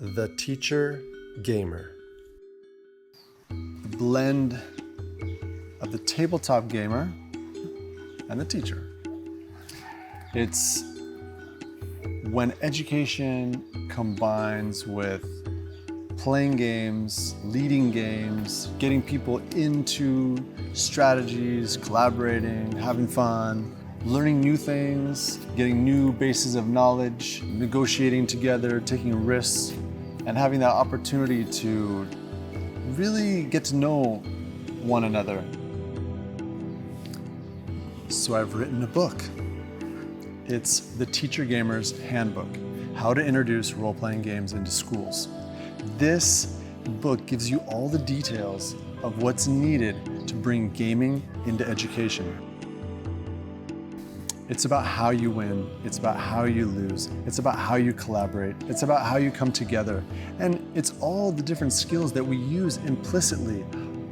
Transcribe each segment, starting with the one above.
The Teacher Gamer. The blend of the tabletop gamer and the teacher. It's when education combines with playing games, leading games, getting people into strategies, collaborating, having fun, learning new things, getting new bases of knowledge, negotiating together, taking risks, and having that opportunity to really get to know one another. So I've written a book. It's The Teacher Gamer's Handbook, How to Introduce Role-Playing Games into Schools. This book gives you all the details of what's needed to bring gaming into education. It's about how you win, it's about how you lose, it's about how you collaborate, it's about how you come together. And it's all the different skills that we use implicitly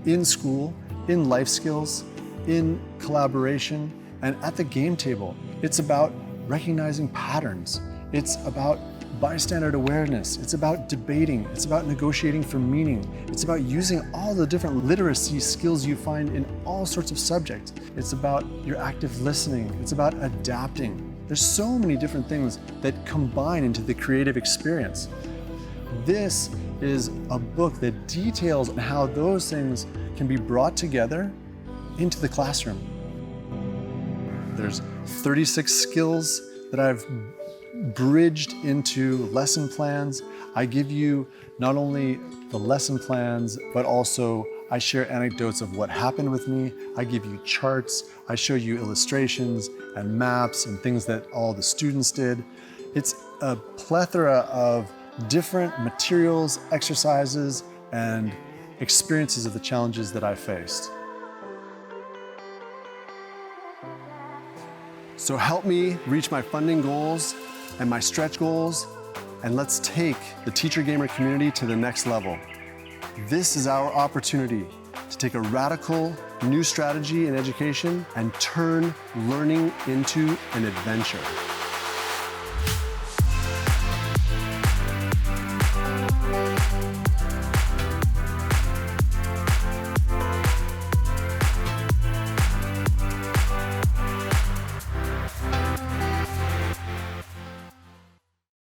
in school, in life skills, in collaboration, and at the game table. It's about recognizing patterns. It's about bystander awareness. It's about debating. It's about negotiating for meaning. It's about using all the different literacy skills you find in all sorts of subjects. It's about your active listening. It's about adapting. There's so many different things that combine into the creative experience. This is a book that details how those things can be brought together into the classroom. There's 36 skills that I've bridged into lesson plans. I give you not only the lesson plans, but also I share anecdotes of what happened with me. I give you charts. I show you illustrations and maps and things that all the students did. It's a plethora of different materials, exercises, and experiences of the challenges that I faced. So help me reach my funding goals and my stretch goals, and let's take the Teacher Gamer community to the next level. This is our opportunity to take a radical new strategy in education and turn learning into an adventure.